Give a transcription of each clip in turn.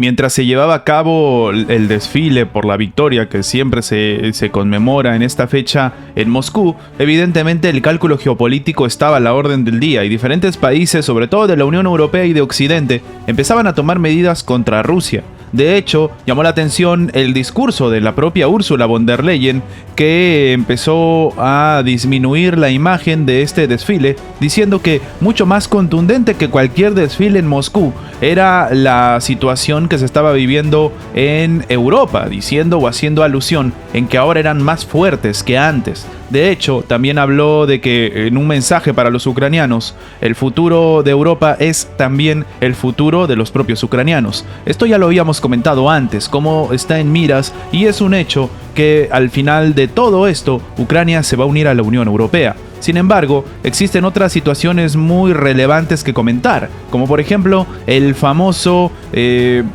Mientras se llevaba a cabo el desfile por la victoria que siempre se conmemora en esta fecha en Moscú, evidentemente el cálculo geopolítico estaba a la orden del día y diferentes países, sobre todo de la Unión Europea y de Occidente, empezaban a tomar medidas contra Rusia. De hecho, llamó la atención el discurso de la propia Ursula von der Leyen, que empezó a disminuir la imagen de este desfile, diciendo que mucho más contundente que cualquier desfile en Moscú era la situación que se estaba viviendo en Europa, diciendo o haciendo alusión en que ahora eran más fuertes que antes. De hecho, también habló de que en un mensaje para los ucranianos, el futuro de Europa es también el futuro de los propios ucranianos. Esto ya lo habíamos comentado antes, cómo está en miras, y es un hecho que al final de todo esto, Ucrania se va a unir a la Unión Europea. Sin embargo, existen otras situaciones muy relevantes que comentar, como por ejemplo el famoso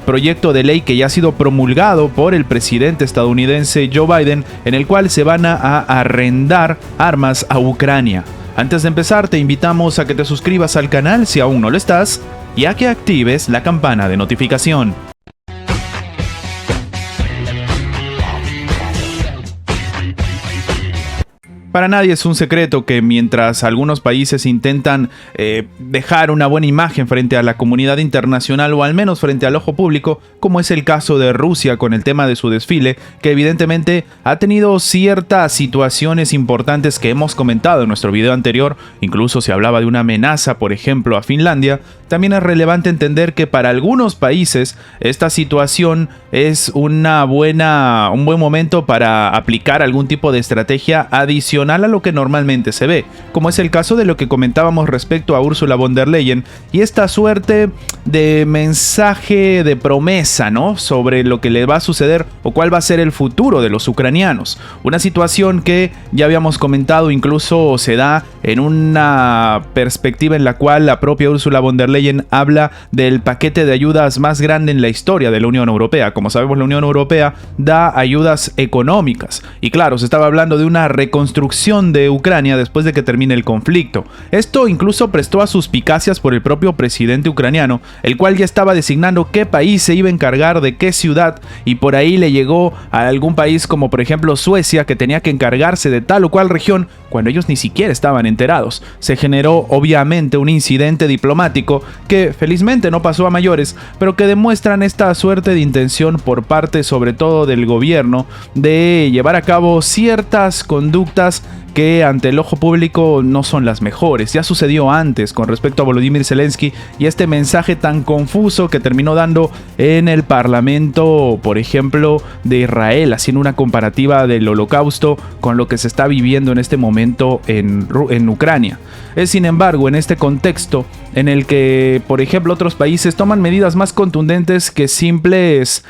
proyecto de ley que ya ha sido promulgado por el presidente estadounidense Joe Biden, en el cual se van a arrendar armas a Ucrania. Antes de empezar, te invitamos a que te suscribas al canal si aún no lo estás y a que actives la campana de notificación. Para nadie es un secreto que mientras algunos países intentan dejar una buena imagen frente a la comunidad internacional o al menos frente al ojo público, como es el caso de Rusia con el tema de su desfile, que evidentemente ha tenido ciertas situaciones importantes que hemos comentado en nuestro video anterior, incluso se hablaba de una amenaza, por ejemplo, a Finlandia. También es relevante entender que para algunos países esta situación es un buen momento para aplicar algún tipo de estrategia adicional a lo que normalmente se ve, como es el caso de lo que comentábamos respecto a Ursula von der Leyen y esta suerte de mensaje de promesa, ¿no?, sobre lo que le va a suceder o cuál va a ser el futuro de los ucranianos. Una situación que ya habíamos comentado, incluso se da en una perspectiva en la cual la propia Ursula von der Leyen habla del paquete de ayudas más grande en la historia de la Unión Europea. Como sabemos, la Unión Europea da ayudas económicas y claro, se estaba hablando de una reconstrucción de Ucrania después de que termine el conflicto. Esto incluso prestó a suspicacias por el propio presidente ucraniano, el cual ya estaba designando qué país se iba a encargar de qué ciudad, y por ahí le llegó a algún país como por ejemplo Suecia, que tenía que encargarse de tal o cual región cuando ellos ni siquiera estaban enterados. Se generó obviamente un incidente diplomático que felizmente no pasó a mayores, pero que demuestran esta suerte de intención por parte sobre todo del gobierno de llevar a cabo ciertas conductas que ante el ojo público no son las mejores. Ya sucedió antes con respecto a Volodymyr Zelensky y este mensaje tan confuso que terminó dando en el Parlamento, por ejemplo, de Israel, haciendo una comparativa del Holocausto con lo que se está viviendo en este momento en Ucrania. Es sin embargo en este contexto en el que, por ejemplo, otros países toman medidas más contundentes que simples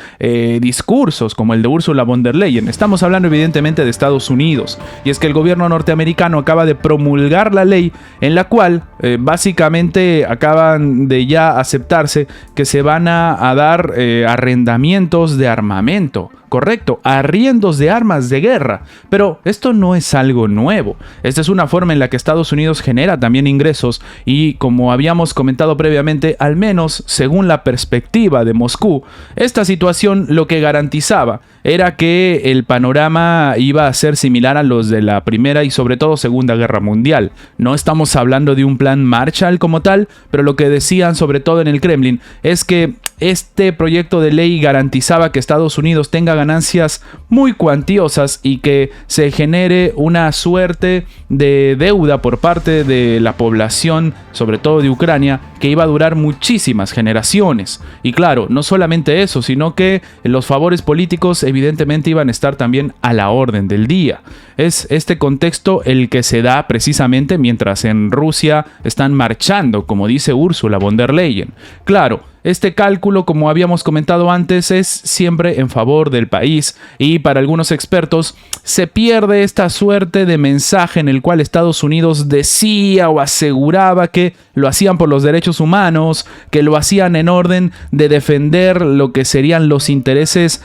discursos como el de Ursula von der Leyen. Estamos hablando evidentemente de Estados Unidos, y es que el gobierno norteamericano acaba de promulgar la ley en la cual básicamente acaban de ya aceptarse que se van a dar arrendamientos de armamento. Correcto, arriendos de armas de guerra. Pero esto no es algo nuevo. Esta es una forma en la que Estados Unidos genera también ingresos y, como habíamos comentado previamente, al menos según la perspectiva de Moscú, esta situación lo que garantizaba era que el panorama iba a ser similar a los de la Primera y sobre todo Segunda Guerra Mundial. No estamos hablando de un plan Marshall como tal, pero lo que decían sobre todo en el Kremlin es que este proyecto de ley garantizaba que Estados Unidos tenga ganancias muy cuantiosas y que se genere una suerte de deuda por parte de la población, sobre todo de Ucrania, que iba a durar muchísimas generaciones. Y claro, no solamente eso, sino que los favores políticos evidentemente iban a estar también a la orden del día. Es este contexto el que se da precisamente mientras en Rusia están marchando, como dice Ursula von der Leyen. Claro, este cálculo, como habíamos comentado antes, es siempre en favor del país y para algunos expertos se pierde esta suerte de mensaje en el cual Estados Unidos decía o aseguraba que lo hacían por los derechos humanos, que lo hacían en orden de defender lo que serían los intereses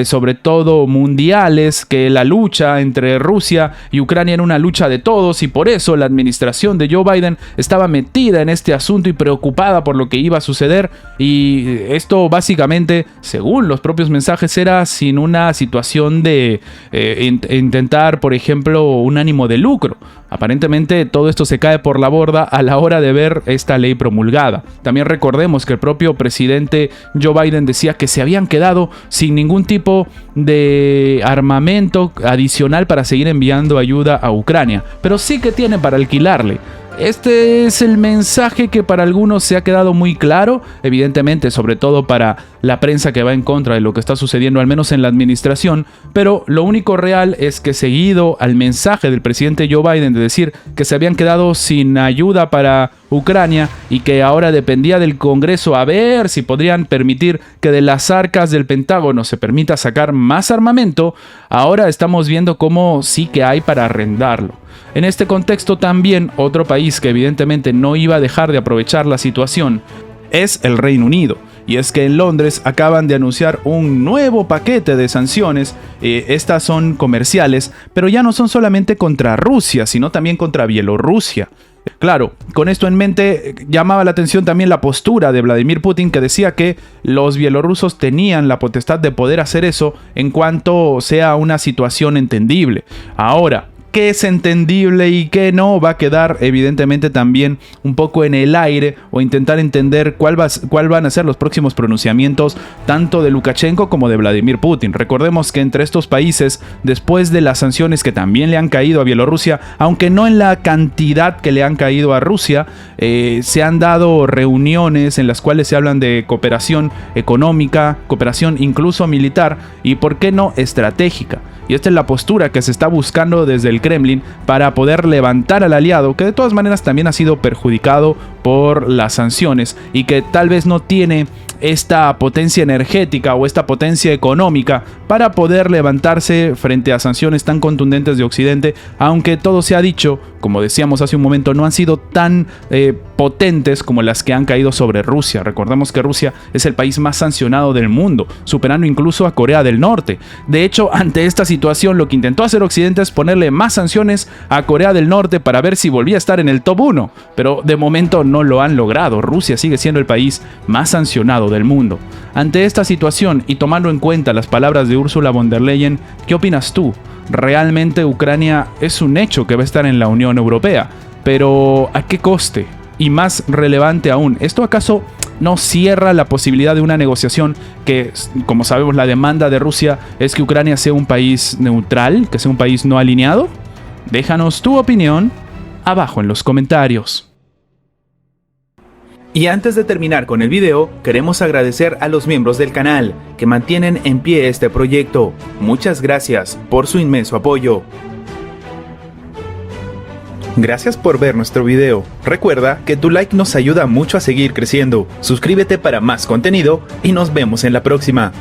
sobre todo mundiales, que la lucha entre Rusia y Ucrania era una lucha de todos y por eso la administración de Joe Biden estaba metida en este asunto y preocupada por lo que iba a suceder, y esto básicamente, según los propios mensajes, era sin una situación de intentar, por ejemplo, un ánimo de lucro. Aparentemente todo esto se cae por la borda a la hora de ver esta ley promulgada. También recordemos que el propio presidente Joe Biden decía que se habían quedado sin ningún tipo de armamento adicional para seguir enviando ayuda a Ucrania, pero sí que tiene para alquilarle. Este es el mensaje que para algunos se ha quedado muy claro, evidentemente, sobre todo para la prensa que va en contra de lo que está sucediendo, al menos en la administración, pero lo único real es que, seguido al mensaje del presidente Joe Biden de decir que se habían quedado sin ayuda para Ucrania y que ahora dependía del Congreso a ver si podrían permitir que de las arcas del Pentágono se permita sacar más armamento, ahora estamos viendo cómo sí que hay para arrendarlo. En este contexto también otro país que evidentemente no iba a dejar de aprovechar la situación es el Reino Unido. Y es que en Londres acaban de anunciar un nuevo paquete de sanciones. Estas son comerciales, pero ya no son solamente contra Rusia, sino también contra Bielorrusia. Claro, con esto en mente llamaba la atención también la postura de Vladimir Putin, que decía que los bielorrusos tenían la potestad de poder hacer eso en cuanto sea una situación entendible. Ahora, qué es entendible y qué no va a quedar evidentemente también un poco en el aire, o intentar entender cuál van a ser los próximos pronunciamientos tanto de Lukashenko como de Vladimir Putin. Recordemos que entre estos países, después de las sanciones que también le han caído a Bielorrusia, aunque no en la cantidad que le han caído a Rusia, se han dado reuniones en las cuales se hablan de cooperación económica, cooperación incluso militar y, por qué no, estratégica. Y esta es la postura que se está buscando desde el Kremlin para poder levantar al aliado, que de todas maneras también ha sido perjudicado por las sanciones y que tal vez no tiene esta potencia energética o esta potencia económica para poder levantarse frente a sanciones tan contundentes de Occidente, aunque todo se ha dicho, como decíamos hace un momento, no han sido tan potentes como las que han caído sobre Rusia. Recordemos que Rusia es el país más sancionado del mundo, superando incluso a Corea del Norte. De hecho, ante esta situación, lo que intentó hacer Occidente es ponerle más sanciones a Corea del Norte para ver si volvía a estar en el top 1, pero de momento no lo han logrado. Rusia sigue siendo el país más sancionado del mundo. Ante esta situación y tomando en cuenta las palabras de Ursula von der Leyen, ¿qué opinas tú? ¿Realmente Ucrania es un hecho que va a estar en la Unión Europea? Pero ¿a qué coste? Y más relevante aún, ¿esto acaso no cierra la posibilidad de una negociación que, como sabemos, la demanda de Rusia es que Ucrania sea un país neutral, que sea un país no alineado? Déjanos tu opinión abajo en los comentarios. Y antes de terminar con el video, queremos agradecer a los miembros del canal que mantienen en pie este proyecto. Muchas gracias por su inmenso apoyo. Gracias por ver nuestro video. Recuerda que tu like nos ayuda mucho a seguir creciendo. Suscríbete para más contenido y nos vemos en la próxima.